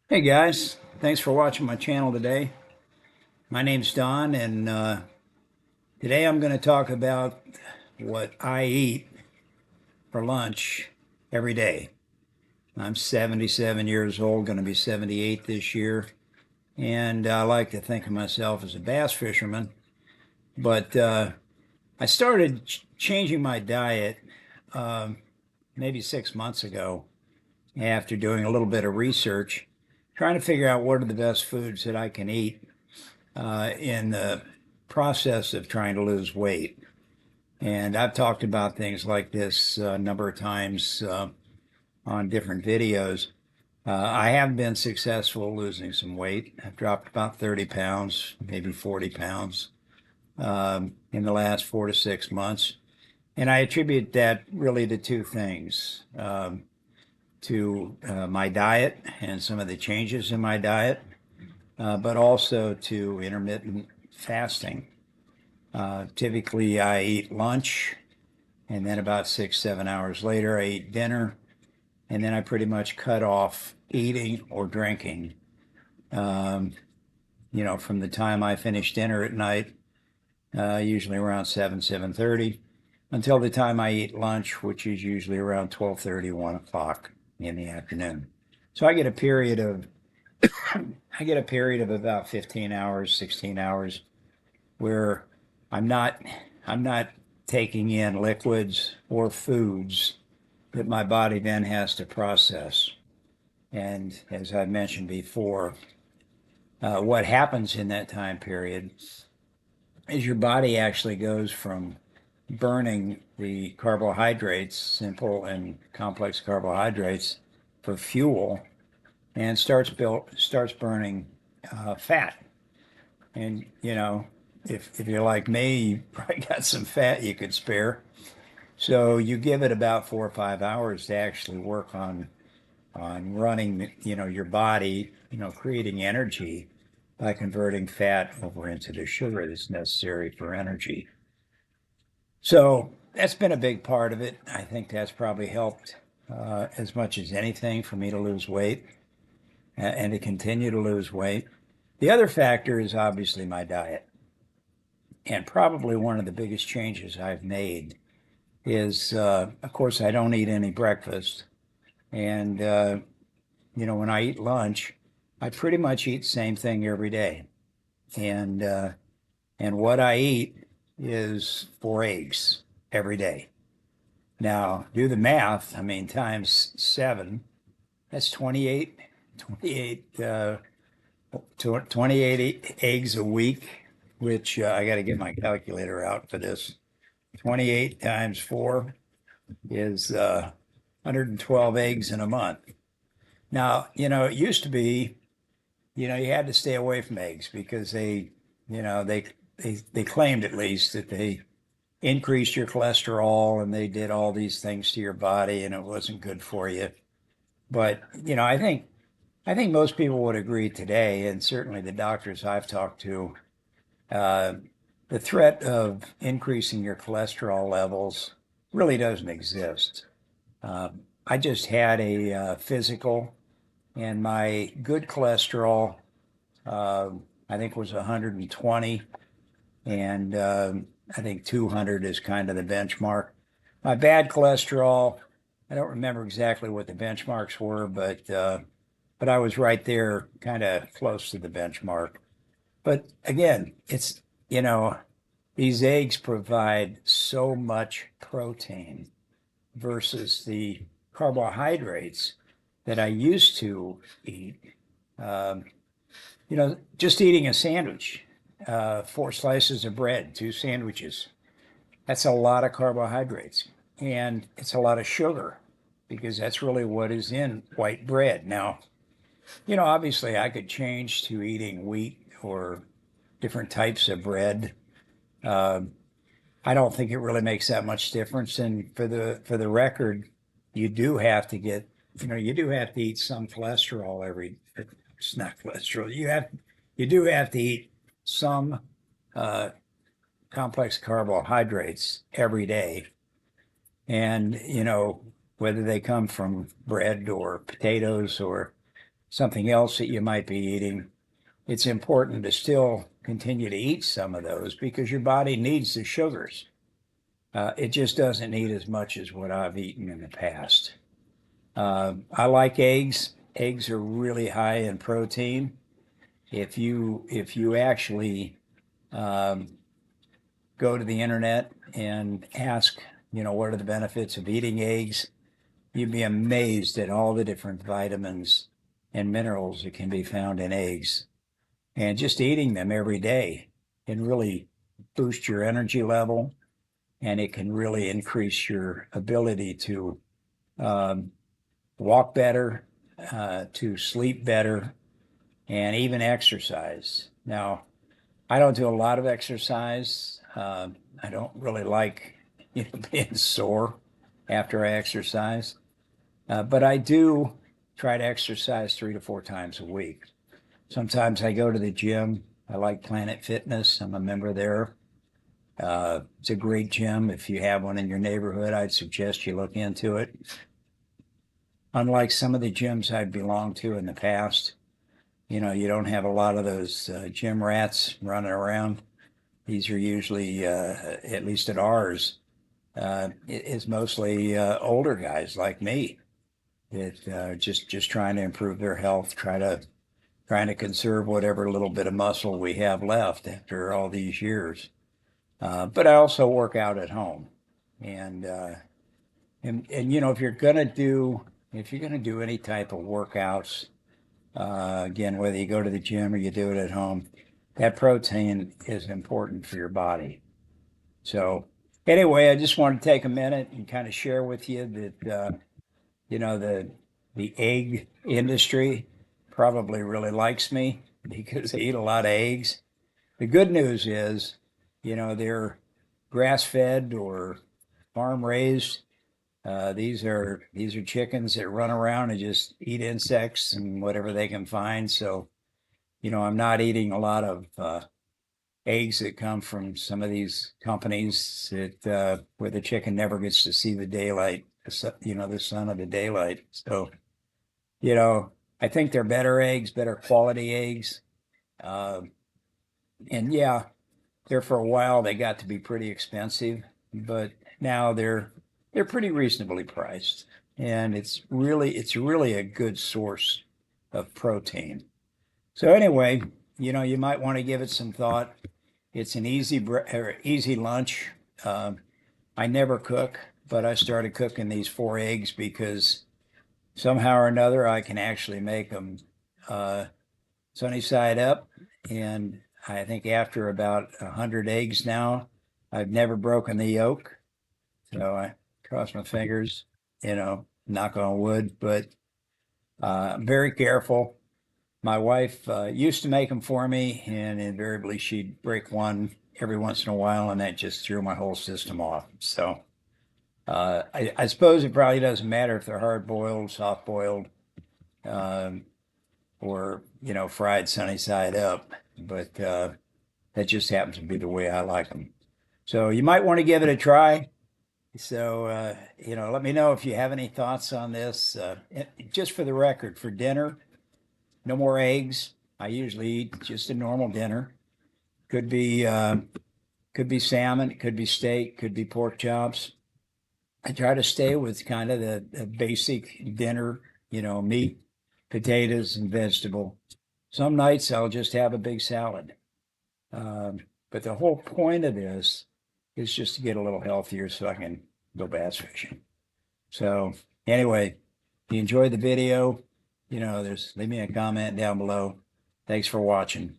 Hey guys, thanks for watching my channel today. My name's Don, and today I'm going to talk about what I eat for lunch every day. I'm 77 years old, going to be 78 this year, and I like to think of myself as a bass fisherman. But I started changing my diet um, maybe 6 months ago after doing a little bit of research, trying to figure out what are the best foods that I can eat in the process of trying to lose weight. And I've talked about things like this a number of times on different videos. I have been successful losing some weight. I've dropped about 30 pounds, maybe 40 pounds in the last 4 to 6 months. And I attribute that really to two things, to my diet and some of the changes in my diet, but also to intermittent fasting. Typically, I eat lunch, and then about 6, 7 hours later, I eat dinner, and then I pretty much cut off eating or drinking. Um, from the time I finish dinner at night, usually around 7, 7:30, until the time I eat lunch, which is usually around 12:30, 1 o'clock in the afternoon. So I get a period of about 15 hours, 16 hours where I'm not I'm not taking in liquids or foods that my body then has to process. And as I mentioned before, what happens in that time period is your body actually goes from burning the carbohydrates, simple and complex carbohydrates, for fuel, and starts burning fat. And if you're like me, you probably got some fat you could spare. So you give it about 4 or 5 hours to actually work on running, your body, creating energy by converting fat over into the sugar that's necessary for energy. So that's been a big part of it. I think that's probably helped as much as anything for me to lose weight and to continue to lose weight. The other factor is obviously my diet. And probably one of the biggest changes I've made is, of course, I don't eat any breakfast. And, when I eat lunch, I pretty much eat the same thing every day. And, uh, and what I eat is 4 eggs every day. Now, do the math. I mean, times seven, that's 28, 28, 28 eggs a week, which I got to get my calculator out for this. 28 times 4 is 112 eggs in a month. Now, it used to be, you had to stay away from eggs because you know, they, they claimed at least that they increased your cholesterol and they did all these things to your body and it wasn't good for you. But, I think most people would agree today, and certainly the doctors I've talked to, uh, the threat of increasing your cholesterol levels really doesn't exist. I just had a physical, and my good cholesterol, uh, I think, was 120, and I think 200 is kind of the benchmark. My bad cholesterol, I don't remember exactly what the benchmarks were, but I was right there, kind of close to the benchmark. But again, you know, these eggs provide so much protein versus the carbohydrates that I used to eat. Um, just eating a sandwich, 4 slices of bread, 2 sandwiches, that's a lot of carbohydrates. And it's a lot of sugar because that's really what is in white bread. Now, obviously I could change to eating wheat or different types of bread. Um, I don't think it really makes that much difference. And for the record, you do have to get, you do have to eat some cholesterol every. It's not cholesterol. You do have to eat some uh, complex carbohydrates every day, and whether they come from bread or potatoes or something else that you might be eating, it's important to still continue to eat some of those because your body needs the sugars. It just doesn't need as much as what I've eaten in the past. I like eggs. Eggs are really high in protein. If you actually um, go to the internet and ask, what are the benefits of eating eggs, you'd be amazed at all the different vitamins and minerals that can be found in eggs. And just eating them every day can really boost your energy level, and it can really increase your ability to um, walk better, to sleep better, and even exercise. Now, I don't do a lot of exercise. I don't really like, being sore after I exercise, but I do try to exercise 3 to 4 times a week. Sometimes I go to the gym. I like Planet Fitness. I'm a member there. It's a great gym. If you have one in your neighborhood, I'd suggest you look into it. Unlike some of the gyms I've belonged to in the past, you don't have a lot of those gym rats running around. These are usually, at least at ours, it's mostly older guys like me that just trying to improve their health, trying to conserve whatever little bit of muscle we have left after all these years. But I also work out at home, and if you're gonna do any type of workouts, again, whether you go to the gym or you do it at home, that protein is important for your body. So anyway, I just want to take a minute and kind of share with you that the egg industry probably really likes me because I eat a lot of eggs. The good news is, they're grass fed or farm raised. These are chickens that run around and just eat insects and whatever they can find. So, I'm not eating a lot of eggs that come from some of these companies that where the chicken never gets to see the daylight, the sun of the daylight. So, you know, I think they're better eggs, better quality eggs. Uh, and yeah, there for a while they got to be pretty expensive, but now they're pretty reasonably priced, and it's really a good source of protein. So anyway, you might want to give it some thought. It's an easy lunch. Um, I never cook, but I started cooking these 4 eggs because somehow or another I can actually make them uh, sunny side up. And I think after about 100 eggs now, I've never broken the yolk. So I cross my fingers, knock on wood, but I'm very careful. My wife used to make them for me, and invariably she'd break one every once in a while, and that just threw my whole system off. So I suppose it probably doesn't matter if they're hard boiled, soft boiled, um, or fried sunny side up, but that just happens to be the way I like them. So you might want to give it a try. So let me know if you have any thoughts on this. Just for the record, for dinner, no more eggs. I usually eat just a normal dinner. Could be salmon, it could be steak, could be pork chops. I try to stay with kind of the basic dinner, meat, potatoes, and vegetable. Some nights I'll just have a big salad. But the whole point of this is just to get a little healthier so I can go bass fishing. So anyway, if you enjoyed the video, leave me a comment down below. Thanks for watching.